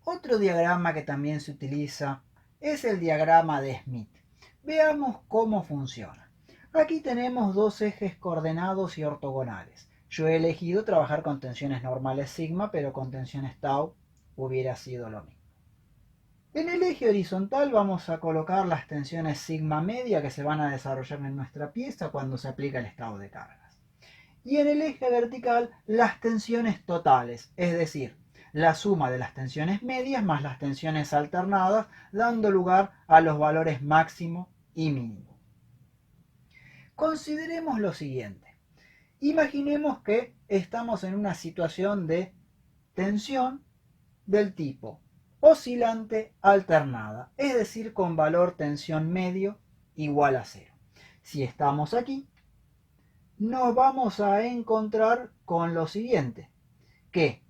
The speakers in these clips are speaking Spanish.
Otro diagrama que también se utiliza es el diagrama de Smith. Veamos cómo funciona. Aquí tenemos dos ejes coordenados y ortogonales. Yo he elegido trabajar con tensiones normales sigma, pero con tensiones tau hubiera sido lo mismo. En el eje horizontal vamos a colocar las tensiones sigma media que se van a desarrollar en nuestra pieza cuando se aplica el estado de cargas. Y en el eje vertical las tensiones totales, es decir, la suma de las tensiones medias más las tensiones alternadas, dando lugar a los valores máximo y mínimo. Consideremos lo siguiente. Imaginemos que estamos en una situación de tensión del tipo oscilante alternada, es decir, con valor tensión medio igual a 0. Si estamos aquí, nos vamos a encontrar con lo siguiente, que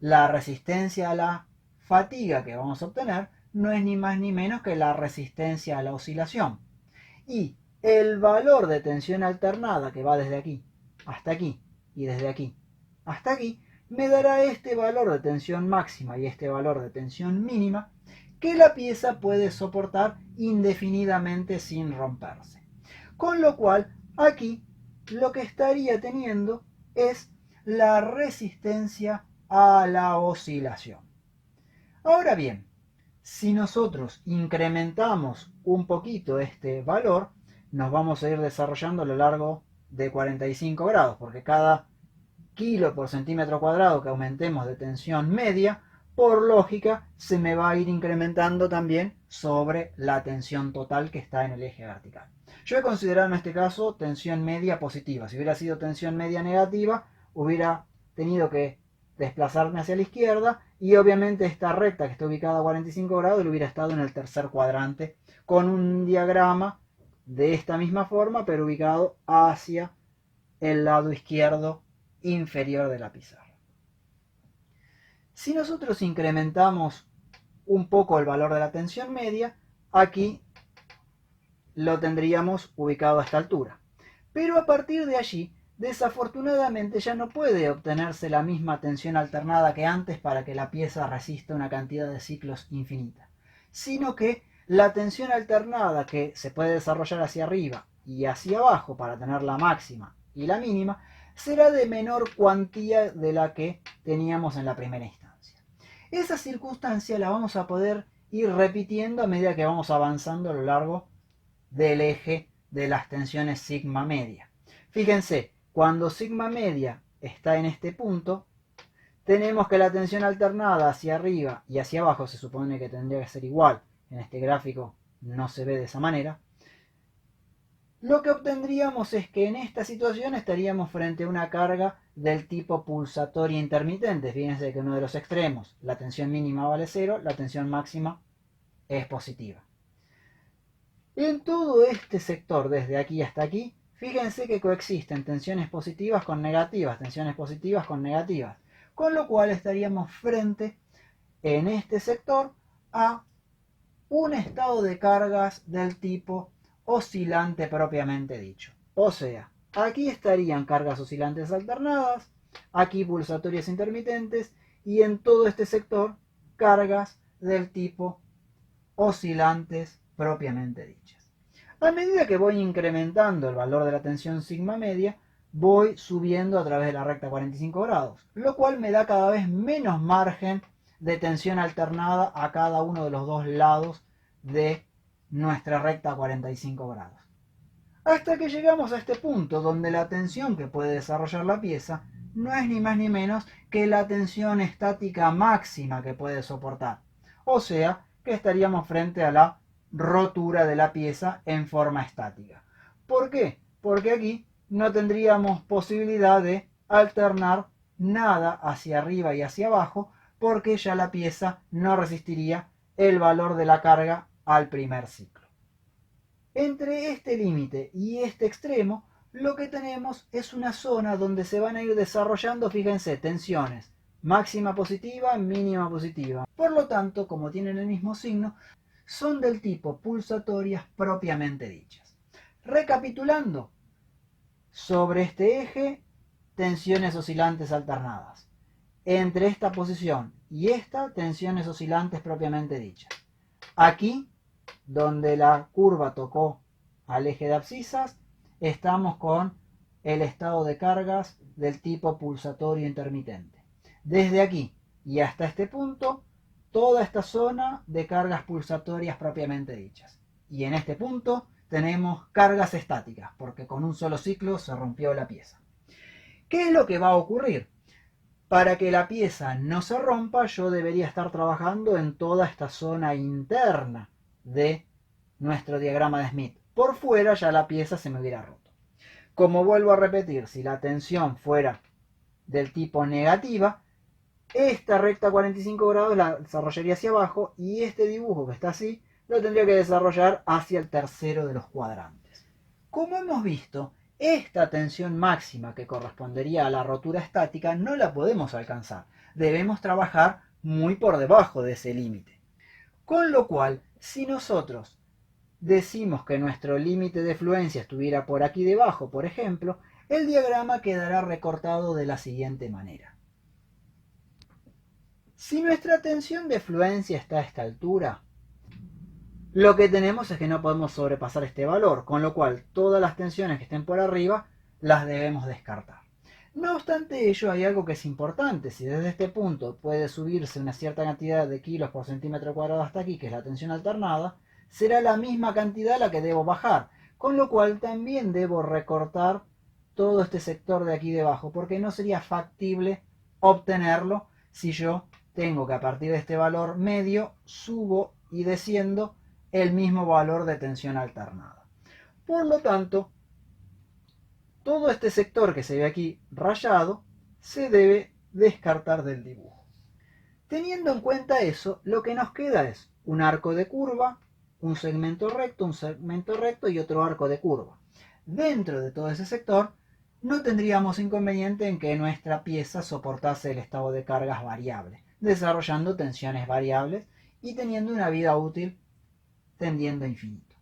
la resistencia a la fatiga que vamos a obtener no es ni más ni menos que la resistencia a la oscilación. Y el valor de tensión alternada que va desde aquí hasta aquí y desde aquí hasta aquí me dará este valor de tensión máxima y este valor de tensión mínima que la pieza puede soportar indefinidamente sin romperse. Con lo cual aquí lo que estaría teniendo es la resistencia a la oscilación. Ahora bien, si nosotros incrementamos un poquito este valor, nos vamos a ir desarrollando a lo largo de 45 grados, porque cada kilo por centímetro cuadrado que aumentemos de tensión media, por lógica se me va a ir incrementando también sobre la tensión total que está en el eje vertical. Yo he considerado en este caso tensión media positiva. Si hubiera sido tensión media negativa, hubiera tenido que desplazarme hacia la izquierda y obviamente esta recta que está ubicada a 45 grados hubiera estado en el tercer cuadrante con un diagrama de esta misma forma pero ubicado hacia el lado izquierdo inferior de la pizarra. Si nosotros incrementamos un poco el valor de la tensión media, aquí lo tendríamos ubicado a esta altura. Pero a partir de allí, desafortunadamente ya no puede obtenerse la misma tensión alternada que antes para que la pieza resista una cantidad de ciclos infinita, sino que la tensión alternada que se puede desarrollar hacia arriba y hacia abajo para tener la máxima y la mínima será de menor cuantía de la que teníamos en la primera instancia. Esa circunstancia la vamos a poder ir repitiendo a medida que vamos avanzando a lo largo del eje de las tensiones sigma media. Fíjense, cuando sigma media está en este punto, tenemos que la tensión alternada hacia arriba y hacia abajo se supone que tendría que ser igual. En este gráfico no se ve de esa manera. Lo que obtendríamos es que en esta situación estaríamos frente a una carga del tipo pulsatoria intermitente. Fíjense que uno de los extremos, la tensión mínima vale 0, la tensión máxima es positiva. En todo este sector, desde aquí hasta aquí, fíjense que coexisten tensiones positivas con negativas, tensiones positivas con negativas, con lo cual estaríamos frente en este sector a un estado de cargas del tipo oscilante propiamente dicho. O sea, aquí estarían cargas oscilantes alternadas, aquí pulsatorias intermitentes y en todo este sector cargas del tipo oscilantes propiamente dichas. A medida que voy incrementando el valor de la tensión sigma media, voy subiendo a través de la recta 45 grados, lo cual me da cada vez menos margen de tensión alternada a cada uno de los dos lados de nuestra recta 45 grados. Hasta que llegamos a este punto donde la tensión que puede desarrollar la pieza no es ni más ni menos que la tensión estática máxima que puede soportar. O sea, que estaríamos frente a la rotura de la pieza en forma estática. ¿Por qué? Porque aquí no tendríamos posibilidad de alternar nada hacia arriba y hacia abajo porque ya la pieza no resistiría el valor de la carga al primer ciclo. Entre este límite y este extremo lo que tenemos es una zona donde se van a ir desarrollando, fíjense, tensiones máxima positiva, mínima positiva. Por lo tanto, como tienen el mismo signo, son del tipo pulsatorias propiamente dichas. Recapitulando, sobre este eje, tensiones oscilantes alternadas. entre esta posición y esta, tensiones oscilantes propiamente dichas. Aquí, donde la curva tocó al eje de abscisas, estamos con el estado de cargas del tipo pulsatorio intermitente. Desde aquí y hasta este punto, toda esta zona de cargas pulsatorias propiamente dichas. Y en este punto tenemos cargas estáticas, porque con un solo ciclo se rompió la pieza. ¿Qué es lo que va a ocurrir? Para que la pieza no se rompa, yo debería estar trabajando en toda esta zona interna de nuestro diagrama de Smith. Por fuera ya la pieza se me hubiera roto. Como vuelvo a repetir, si la tensión fuera del tipo negativa, esta recta 45 grados la desarrollaría hacia abajo y este dibujo que está así lo tendría que desarrollar hacia el tercero de los cuadrantes. Como hemos visto, esta tensión máxima que correspondería a la rotura estática no la podemos alcanzar. Debemos trabajar muy por debajo de ese límite. Con lo cual, si nosotros decimos que nuestro límite de fluencia estuviera por aquí debajo, por ejemplo, el diagrama quedará recortado de la siguiente manera. Si nuestra tensión de fluencia está a esta altura, lo que tenemos es que no podemos sobrepasar este valor, con lo cual todas las tensiones que estén por arriba las debemos descartar. No obstante ello, hay algo que es importante. Si desde este punto puede subirse una cierta cantidad de kilos por centímetro cuadrado hasta aquí, que es la tensión alternada, será la misma cantidad la que debo bajar, con lo cual también debo recortar todo este sector de aquí debajo, porque no sería factible obtenerlo si yo tengo que a partir de este valor medio subo y desciendo el mismo valor de tensión alternada. Por lo tanto, todo este sector que se ve aquí rayado se debe descartar del dibujo. Teniendo en cuenta eso, lo que nos queda es un arco de curva, un segmento recto y otro arco de curva. Dentro de todo ese sector no tendríamos inconveniente en que nuestra pieza soportase el estado de cargas variable, desarrollando tensiones variables y teniendo una vida útil tendiendo a infinito.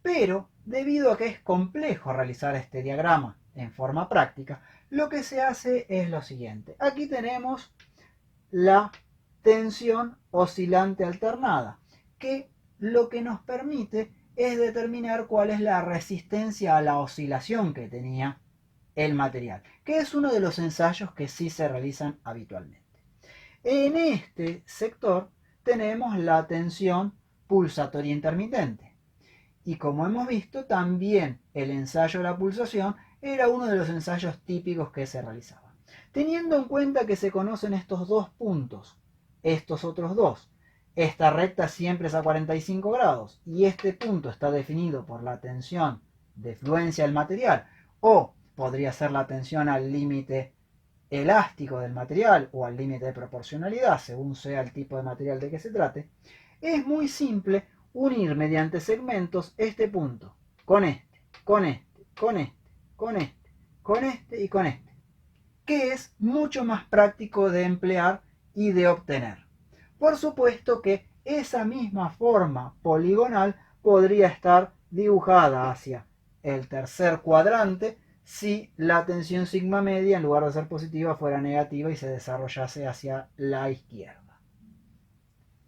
Pero, debido a que es complejo realizar este diagrama en forma práctica, lo que se hace es lo siguiente. Aquí tenemos la tensión oscilante alternada, que lo que nos permite es determinar cuál es la resistencia a la oscilación que tenía el material, que es uno de los ensayos que sí se realizan habitualmente. En este sector tenemos la tensión pulsatoria intermitente. Y como hemos visto, también el ensayo de la pulsación era uno de los ensayos típicos que se realizaban. Teniendo en cuenta que se conocen estos dos puntos, estos otros dos, esta recta siempre es a 45 grados y este punto está definido por la tensión de fluencia del material, o podría ser la tensión al límite elástico del material o al límite de proporcionalidad, según sea el tipo de material de que se trate, es muy simple unir mediante segmentos este punto con este, con este, con este, con este, con este y con este, que es mucho más práctico de emplear y de obtener. Por supuesto que esa misma forma poligonal podría estar dibujada hacia el tercer cuadrante si la tensión sigma media, en lugar de ser positiva, fuera negativa y se desarrollase hacia la izquierda.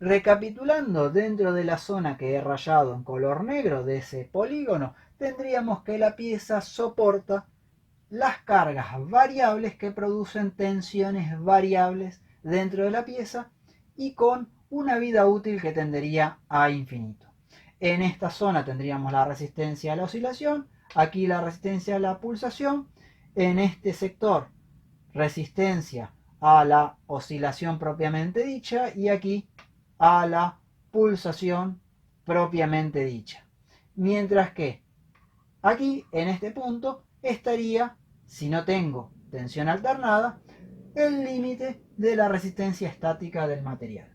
Recapitulando, dentro de la zona que he rayado en color negro de ese polígono, tendríamos que la pieza soporta las cargas variables que producen tensiones variables dentro de la pieza y con una vida útil que tendería a infinito. En esta zona tendríamos la resistencia a la oscilación, aquí la resistencia a la pulsación, en este sector resistencia a la oscilación propiamente dicha y aquí a la pulsación propiamente dicha. Mientras que aquí, en este punto, estaría, si no tengo tensión alternada, el límite de la resistencia estática del material.